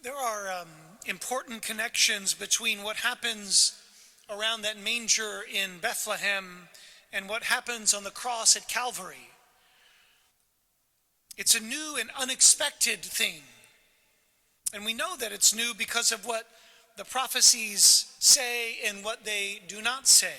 There are important connections between what happens around that manger in Bethlehem and what happens on the cross at Calvary. It's a new and unexpected thing. And we know that it's new because of what the prophecies say and what they do not say.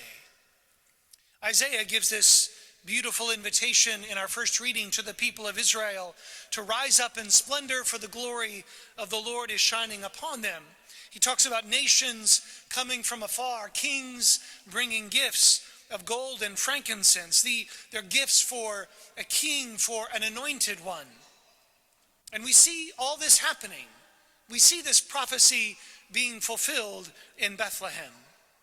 Isaiah gives this beautiful invitation in our first reading to the people of Israel to rise up in splendor, for the glory of the Lord is shining upon them. He talks about nations coming from afar, kings bringing gifts of gold and frankincense. They're gifts for a king, for an anointed one. And we see all this happening. We see this prophecy being fulfilled in Bethlehem.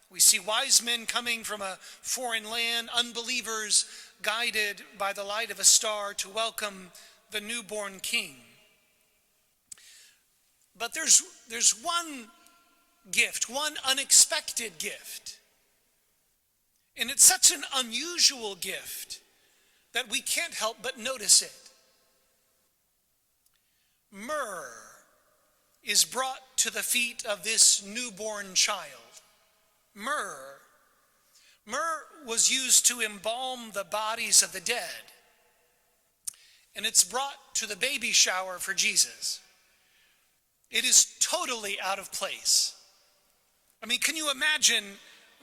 We see wise men coming from a foreign land, unbelievers guided by the light of a star to welcome the newborn king. But there's one gift, one unexpected gift. And it's such an unusual gift that we can't help but notice it. Myrrh is brought to the feet of this newborn child. Myrrh. Myrrh was used to embalm the bodies of the dead. And it's brought to the baby shower for Jesus. It is totally out of place. I mean, can you imagine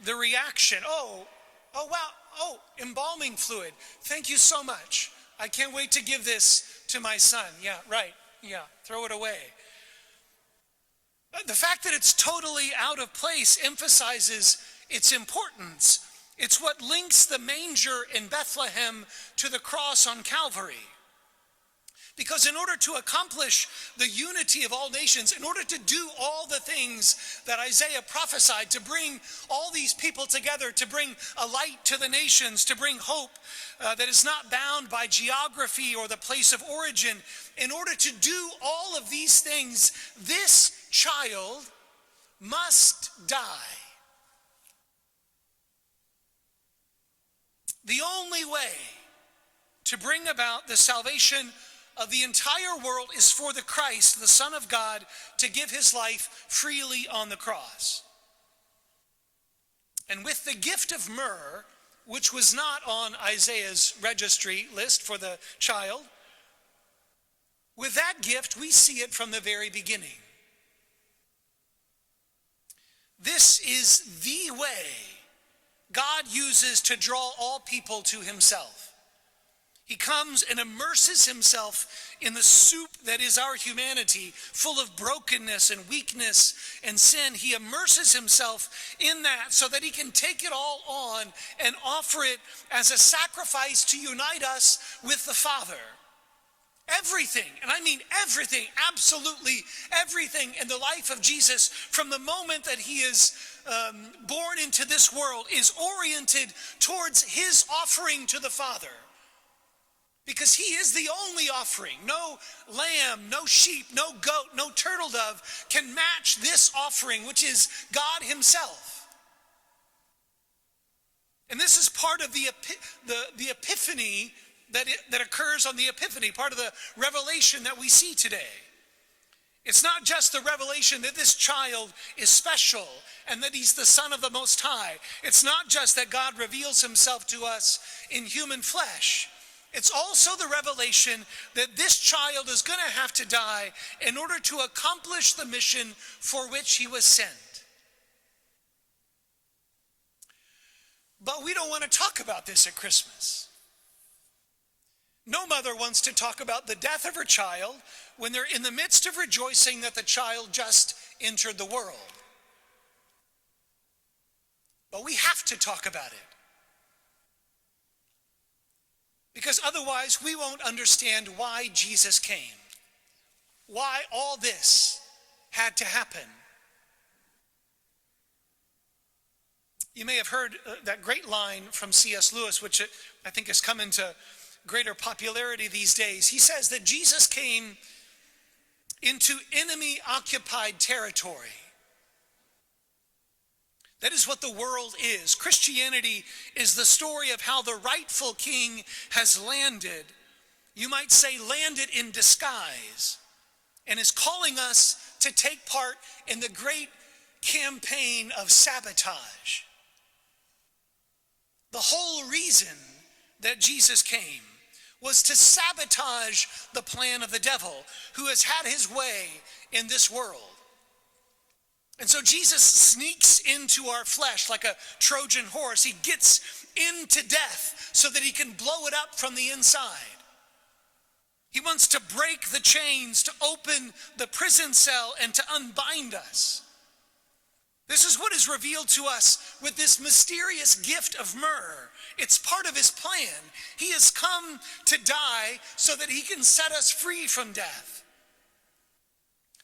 the reaction? Oh, wow, embalming fluid. Thank you so much. I can't wait to give this to my son. Yeah, right. Yeah, throw it away. The fact that it's totally out of place emphasizes its importance. It's what links the manger in Bethlehem to the cross on Calvary. Because in order to accomplish the unity of all nations, in order to do all the things that Isaiah prophesied, to bring all these people together, to bring a light to the nations, to bring hope that is not bound by geography or the place of origin, in order to do all of these things, this child must die. The only way to bring about the salvation of the entire world is for the Christ, the Son of God, to give his life freely on the cross. And with the gift of myrrh, which was not on Isaiah's registry list for the child, with that gift, we see it from the very beginning. This is the way God uses to draw all people to himself. He comes and immerses himself in the soup that is our humanity, full of brokenness and weakness and sin. He immerses himself in that so that he can take it all on and offer it as a sacrifice to unite us with the Father. Everything, and I mean everything, absolutely everything in the life of Jesus from the moment that he is born into this world is oriented towards his offering to the Father. Because he is the only offering. No lamb, no sheep, no goat, no turtle dove can match this offering, which is God himself. And this is part of the Epiphany that occurs on the Epiphany, part of the revelation that we see today. It's not just the revelation that this child is special and that he's the Son of the Most High. It's not just that God reveals himself to us in human flesh. It's also the revelation that this child is going to have to die in order to accomplish the mission for which he was sent. But we don't want to talk about this at Christmas. No mother wants to talk about the death of her child when they're in the midst of rejoicing that the child just entered the world. But we have to talk about it. Because otherwise we won't understand why Jesus came. Why all this had to happen. You may have heard that great line from C.S. Lewis, which I think has come into greater popularity these days. He says that Jesus came into enemy-occupied territory. That is what the world is. Christianity is the story of how the rightful king has landed, you might say landed in disguise, and is calling us to take part in the great campaign of sabotage. The whole reason that Jesus came was to sabotage the plan of the devil, who has had his way in this world. And so Jesus sneaks into our flesh like a Trojan horse. He gets into death so that he can blow it up from the inside. He wants to break the chains, to open the prison cell, and to unbind us. This is what is revealed to us with this mysterious gift of myrrh. It's part of his plan. He has come to die so that he can set us free from death.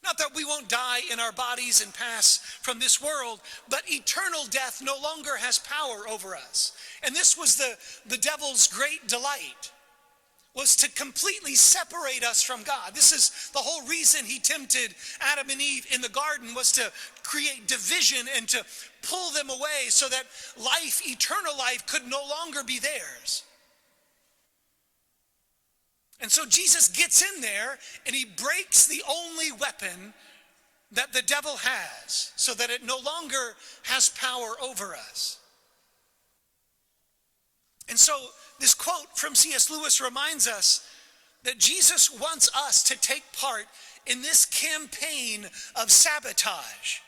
Not that we won't die in our bodies and pass from this world, but eternal death no longer has power over us. And this was the devil's great delight, was to completely separate us from God. This is the whole reason he tempted Adam and Eve in the garden, was to create division and to pull them away so that life, eternal life, could no longer be theirs. And so Jesus gets in there and he breaks the only weapon that the devil has so that it no longer has power over us. And so this quote from C.S. Lewis reminds us that Jesus wants us to take part in this campaign of sabotage,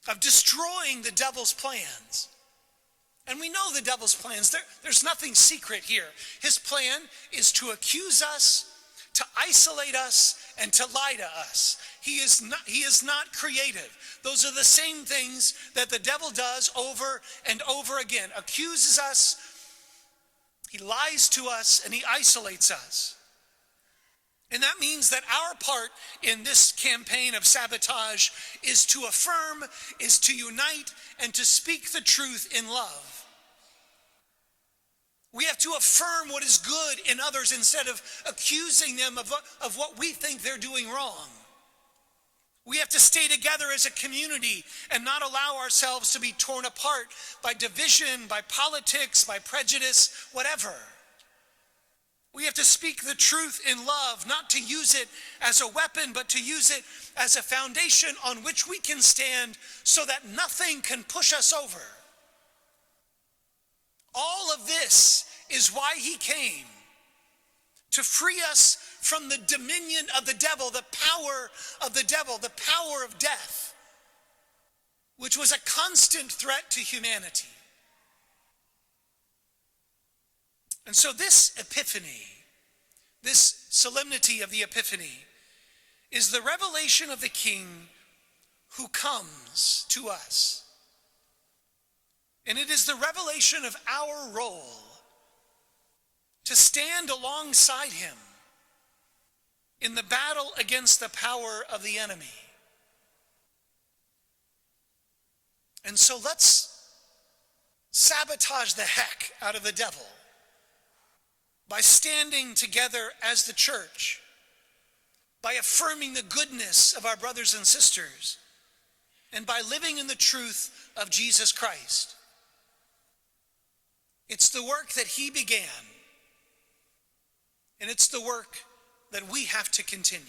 of destroying the devil's plans. And we know the devil's plans. There's nothing secret here. His plan is to accuse us, to isolate us, and to lie to us. He is not creative. Those are the same things that the devil does over and over again. Accuses us, he lies to us, and he isolates us. And that means that our part in this campaign of sabotage is to affirm, is to unite, and to speak the truth in love. We have to affirm what is good in others instead of accusing them of what we think they're doing wrong. We have to stay together as a community and not allow ourselves to be torn apart by division, by politics, by prejudice, whatever. We have to speak the truth in love, not to use it as a weapon, but to use it as a foundation on which we can stand so that nothing can push us over. All of this is why he came, to free us from the dominion of the devil, the power of the devil, the power of death, which was a constant threat to humanity. And so this Epiphany, this solemnity of the Epiphany, is the revelation of the King who comes to us. And it is the revelation of our role to stand alongside him in the battle against the power of the enemy. And so let's sabotage the heck out of the devil by standing together as the church, by affirming the goodness of our brothers and sisters, and by living in the truth of Jesus Christ. It's the work that he began, and it's the work that we have to continue.